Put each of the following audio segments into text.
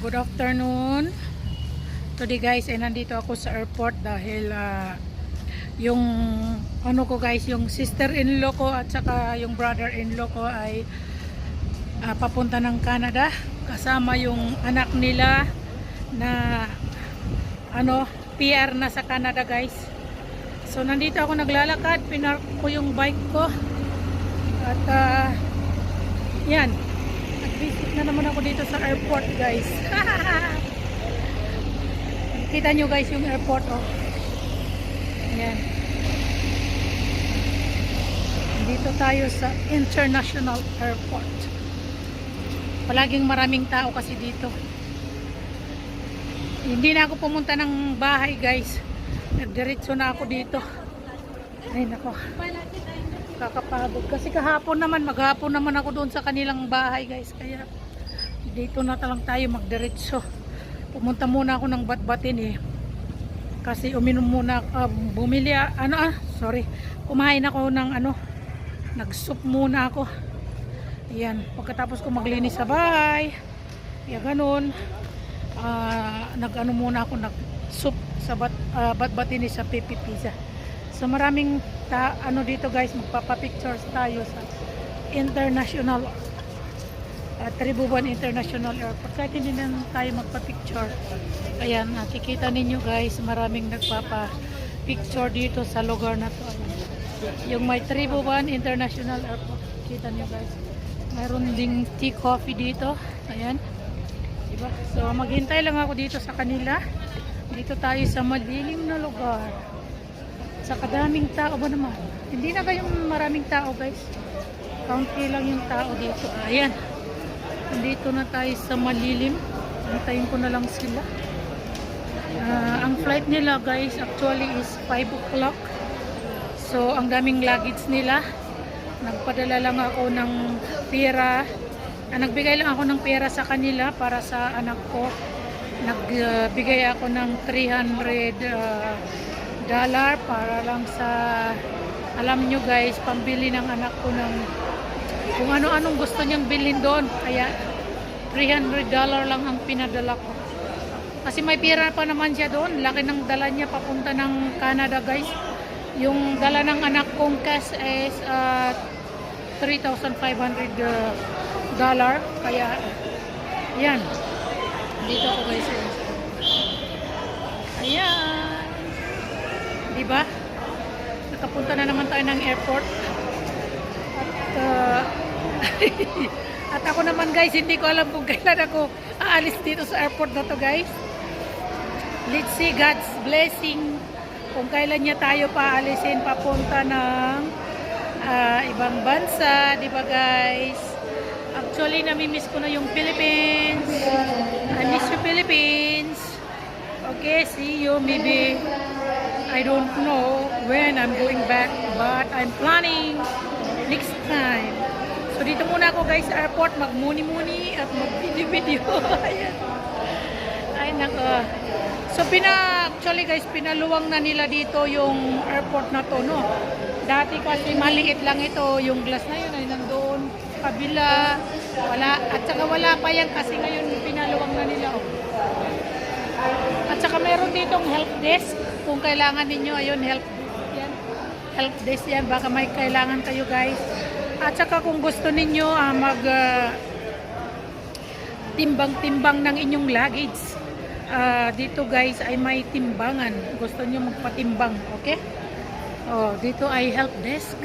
Good afternoon. Today guys ay nandito ako sa airport dahil yung ano ko guys, yung sister-in-law ko at saka yung brother-in-law ko ay papunta ng Canada kasama yung anak nila na PR na sa Canada guys. So nandito ako naglalakad, pinark ko yung bike ko at yan, nag-visit na naman ako dito sa airport guys. Kita nyo guys yung airport, oh. Ayan. Dito tayo sa International Airport. Palaging maraming tao kasi dito. Hindi na ako pumunta ng bahay guys. Nagdiretso na ako dito. Ay nako. Kakapagod. Kasi kahapon naman, maghapon naman ako doon sa kanilang bahay guys. Kaya dito na talang tayo magdiretso. Pumunta muna ako ng Batbatin eh. Kasi uminom muna, kumain ako ng nag-soup muna ako. Ayan, pagkatapos ko maglinis sa bahay. Kaya ganun. Muna ako, nag-soup sa Batbatin sa Pepe Pizza. So maraming dito guys, magpapapictures tayo sa International Tribubuan International Airport. Kahit hindi na tayo magpa-picture. Ayan, nakikita ninyo guys, maraming nagpapa-picture dito sa lugar na to. Ayan. Yung may Tribubuan International Airport. Kita nyo guys. Mayroon ding tea coffee dito. Ayan. Diba? So maghintay lang ako dito sa kanila. Dito tayo sa madilim na lugar. Sa kadaming tao ba naman? Hindi na kayong maraming tao guys. Kaunti lang yung tao dito. Ayan. Dito na tayo sa malilim. Antayin ko na lang sila. Ang flight nila guys actually is 5 o'clock. So ang daming luggage nila. Nagpadala lang ako ng pera. Nagbigay lang ako ng pera sa kanila para sa anak ko. Nagbigay ako ng $300 para lang sa, alam nyo guys, pambili ng anak ko ng kung ano-anong gusto niyang bilhin doon. Kaya $300 lang ang pinadala ko. Kasi may pera pa naman siya doon. Laki ng dala niya papunta ng Canada guys. Yung dala ng anak kong cash is $3,500. Kaya yan. Dito ako guys. Ayan. Diba? Nakapunta na naman tayo ng airport. At ako naman guys, hindi ko alam kung kailan ako aalis dito sa airport na to guys. Let's see God's blessing kung kailan niya tayo paalisin papunta ng ibang bansa, di ba guys? Actually namimiss ko na yung Philippines. I miss you Philippines. Okay, see you maybe. I don't know when I'm going back, but I'm planning next time. So dito muna ako guys sa airport, magmuni-muni at mag-video-video. Ayan. Ay nako. So actually guys, pinaluwang na nila dito yung airport na to, no. Dati kasi maliit lang ito, yung glass na yun ay nandoon kabila. Wala, at saka wala pa yan kasi ngayon pinaluwang na nila. Oh. At saka meron ditong help desk kung kailangan ninyo, ayun, help desk yan. Help desk yan, baka may kailangan kayo guys. At saka kung gusto ninyo timbang-timbang ng inyong luggage, dito guys ay may timbangan. Gusto niyo magpatimbang, okay? Oh, dito ay help desk.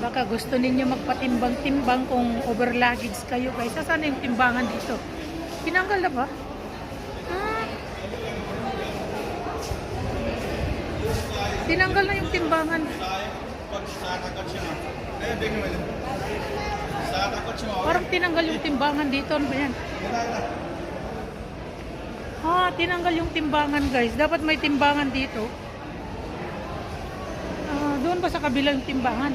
Baka gusto ninyo magpatimbang-timbang kung over luggage kayo guys. Saan yung timbangan dito? Pinanggal na ba? Tinanggal na yung timbangan. Parang tinanggal yung timbangan dito. Ano ba yan? Tinanggal yung timbangan guys. Dapat may timbangan dito. Doon ba sa kabila yung timbangan?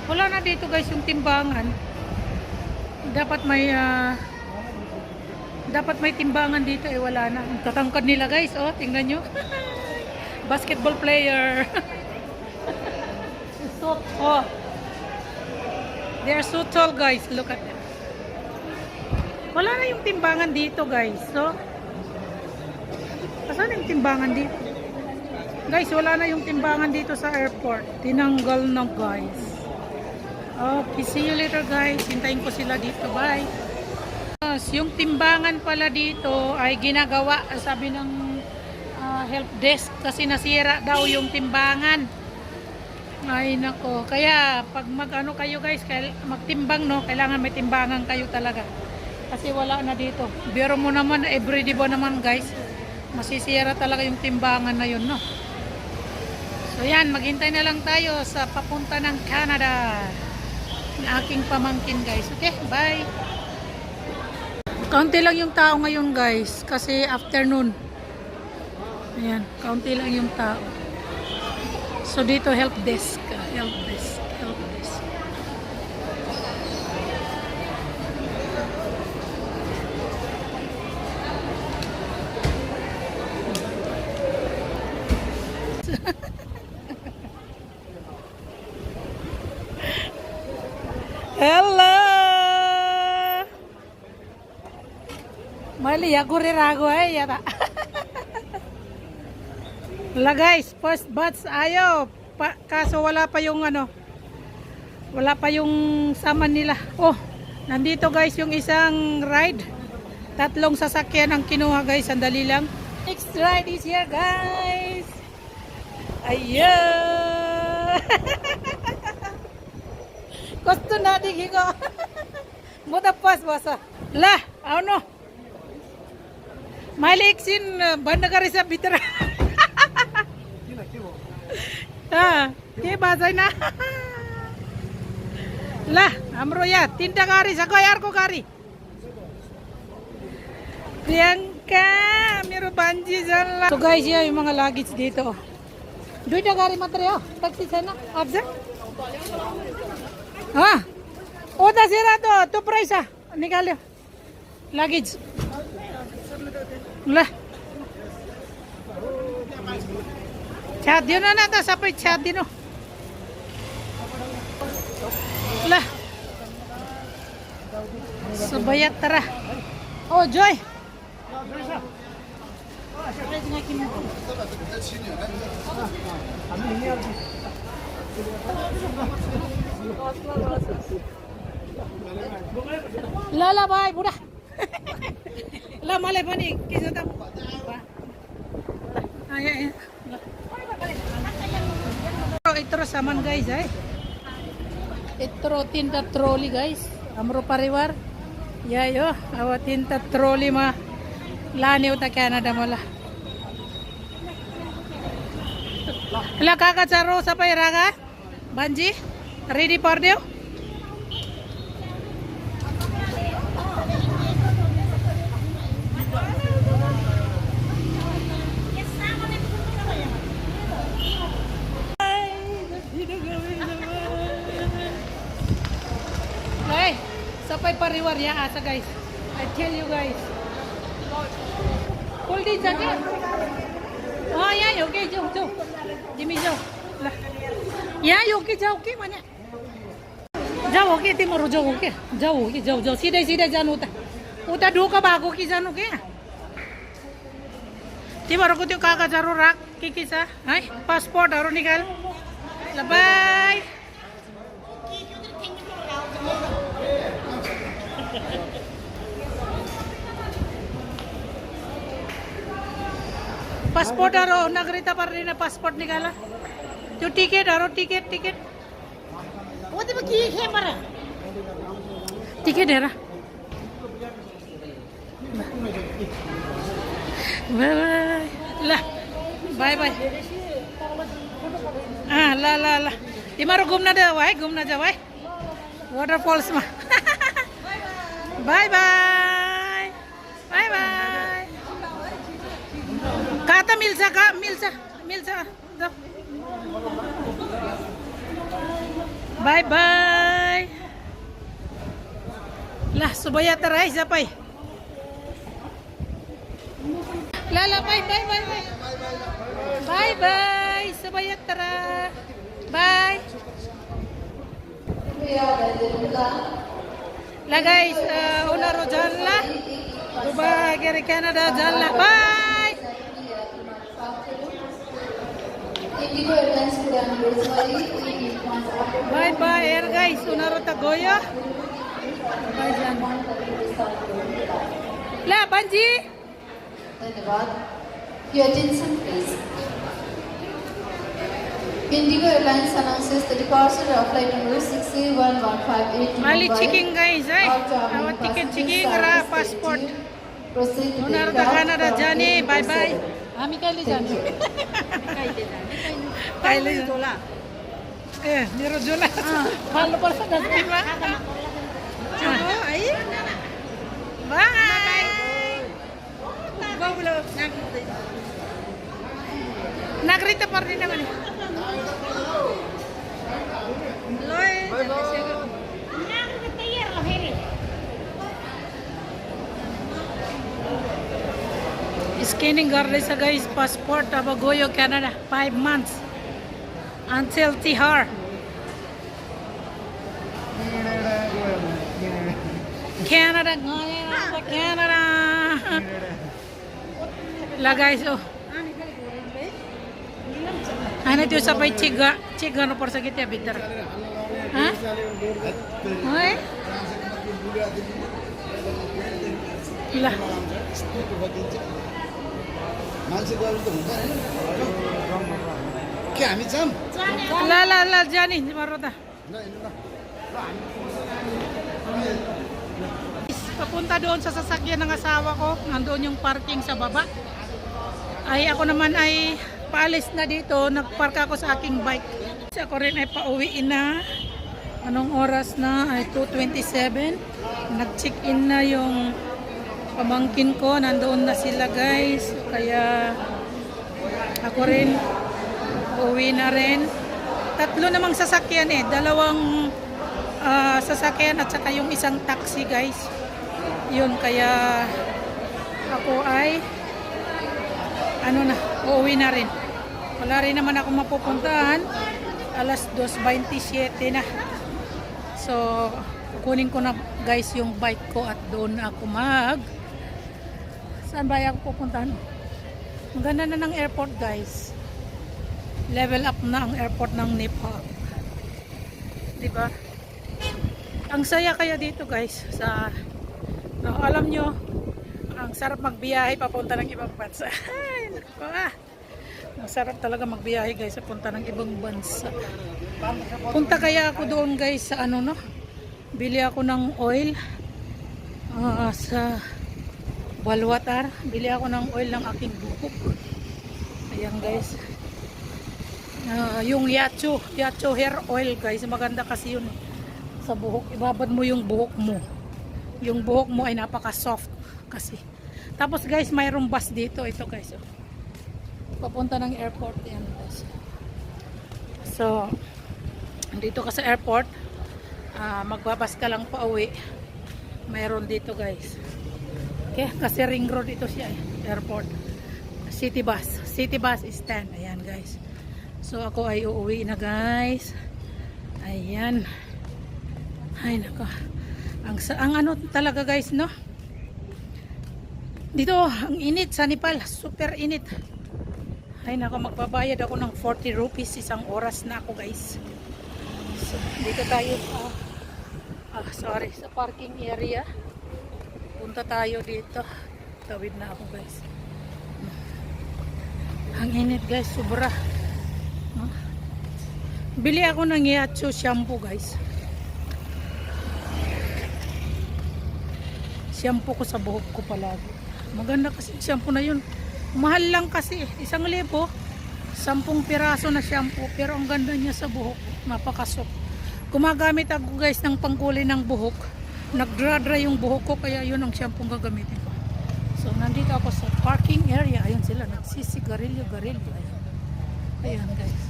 Wala na dito guys yung timbangan. Dapat may timbangan dito eh, wala na. Ang tatangkad nila guys, oh, tingnan nyo. Basketball player. Oh. They are so tall guys, look at them. Wala na yung timbangan dito, guys. So, saan yung timbangan dito? Guys, wala na yung timbangan dito sa airport. Tinanggal na, guys. Okay, see you later, guys. Hintayin ko sila dito. Bye. Yung timbangan pala dito ay ginagawa, sabi ng help desk, kasi nasira daw yung timbangan. Ay nako, kaya pag mag-ano kayo, guys, magtimbang, no, kailangan may timbangan kayo talaga. Kasi wala na dito. Biro mo naman, everyday ba naman, guys, masisira talaga yung timbangan na yun, no. So yan, maghintay na lang tayo sa papunta ng Canada ng aking pamangkin, guys. Okay, bye. Kaunti lang yung tao ngayon, guys, kasi afternoon. Ayan, kaunti lang yung tao. So dito help desk, help desk. Hello. Mali ako rirago yata. Wala, guys, first batch ayo. Kaso wala pa yung ano. Wala pa yung saman nila. Oh, nandito, guys, yung isang ride. 3 sasakyan ang kinuha, guys. Sandali lang. Next ride is here, guys. Ayan. Gusto na di ko. Muda pas basa. Lah, ano? Maliksin banda ka rin sa bitra. Ah, ke bazay na. Lah, amro ya, tinta kari sa koyar ko kari. Priyanka, mero banji jala. So guys, ya yung mga luggage dito. Duita kari material, taxi sana, abza. Ah, oda sira to price nikalyo. Luggage. Lah. Chat din na nata sapay chat din no. Lah. Subayat tara. Oh, Joy. Lala bhai buda. La malay pani kisa tam. Ay. Itro saman, guys, itro tinta trolley, guys, amro pariwar yayo awa tinta trolley ma lani uta Canada mala la kaka charo sapai raga banji ready for you. Sapay pariwar ya asa, guys. I tell you, guys. Hold it again. Oh yeah, okay, jo. Jimmy jo. Yeah, okay, jo, okay mana. Jao, okay, timur jo, okay. Jao. Sida janu ta. Uta duka bago ki janu ke. Timur ko tyo kaga jaro rak kikisa. Hai, passport aro nikal. Bye. Passport आरो नागरिकता पर रे पासपोर्ट निकाला जो टिकट आरो टिकट वो तो की है पर टिकट है रा बाय बाय हाँ ला तिमारो घूमना जा भाई वाटरफॉल्स में bye kata milsa bye lah subaya taray sapay lala bye subaya tara bye la guys una rojan la Goodbye, Gary Canada. Dyan lang. Bye! Indigo Airlines good anniversary. Bye-bye, air guys. Unaro tagoya. Bye dyan. La, Banji! धन्यवाद. Your attention please. Indigo Airlines announces the departure of flight number 6A1158 Ali chicken guys, ay. Awat ticket chicken ra passport. Proceed to the Unaro ta Canada jani. Bye-bye. Ami kaili jani. Kaili jola. Niro jola. Malo pa sa dasmin ba? Ay. Bye. Nagrita pa rin naman. Scanning guard sa guys, passport Abagoyo, Canada, 5 months until Tihar. Canada, Canada. La guys, oh. Ano ito sa pay chiga no por sa kita bitter. Ha? Hoy. La. के हामी जाम La Johnny, marota. Papunta doon sa sasakyan ng asawa ko. Nandoon yung parking sa baba. Ay ako naman ay paalis na dito. Nagpark ako sa aking bike. Ako rin ay pauwiin na. Anong oras na? Ay 2:27. Nag-check-in na yung pamangkin ko. Nandoon na sila guys. Kaya ako rin uuwi na rin. Tatlo namang sasakyan eh. Dalawang sasakyan at saka yung isang taxi guys. Yun kaya ako ay uuwi na rin. Wala rin naman ako mapupuntahan. Alas 2:27 na. So kukunin ko na guys yung bike ko at doon ako saan ba ako pupuntahan? Ang ganda na ng airport guys. Level up na ang airport ng Nepal. Diba? Ang saya kaya dito guys sa alam nyo, ang sarap magbiyahe papunta ng ibang bansa. Ay, naku, ang sarap talaga magbiyahe guys papunta ng ibang bansa. Punta kaya ako doon guys sa bili ako ng oil sa Balwatar. Bili ako ng oil ng aking buhok. Ayan guys. Yung Yacho hair oil guys. Maganda kasi yun sa buhok. Ibabad mo yung buhok mo. Yung buhok mo ay napaka soft kasi. Tapos guys, mayroong bus dito. Ito guys. Papunta ng airport. Yan guys. So, dito ka sa airport. Magbabas ka lang pa uwi. Mayroon dito guys. Okay, kasi ring road ito siya airport. City bus stand. Ayan guys. So ako ay uuwi na guys. Ayan. Ay nako. Ang talaga guys no. Dito ang init sa Nepal, super init. Ay nako, magbabayad ako ng 40 rupees isang oras na ako guys. So dito tayo sa parking area. Punta tayo dito. Tawid na ako guys. Ang init guys, sobra. Bili ako ng Yacho shampoo guys. Shampoo ko sa buhok ko palagi. Maganda kasi shampoo na yun. Mahal lang kasi. 1,000. 10 piraso na shampoo. Pero ang ganda niya sa buhok. Napaka-soft. Gumagamit ako guys ng pangkulay ng buhok. Nag-dry yung buhok ko. Kaya yun ang shampoo gagamitin ko. So nandito ako sa parking area. Ayun sila. Nagsisigarilyo. Ayan guys.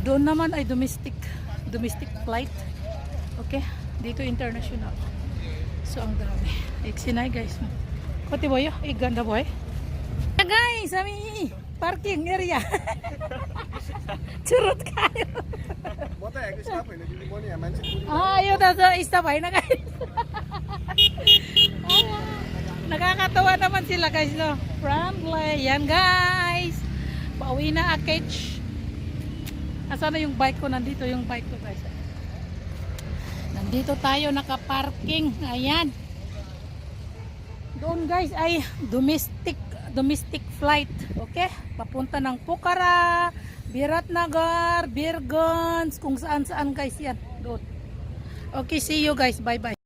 Doon naman ay domestic flight. Okay. Dito international. So ang dami. Iksinay guys. Pati boy, ganda boy. Guys, kami parking area. Curut kayo. Ayo tata istapay na guys. Nakakatawa naman sila guys, no? Friendly. Yan guys. Pauwi na Akech. Asan na yung bike ko? Nandito yung bike ko guys. Nandito tayo nakaparking. Ayan. Doon guys ay domestic flight. Okay? Papunta ng Pokhara, Biratnagar, Birgans, kung saan saan guys yan. Doon. Okay, see you guys. Bye bye.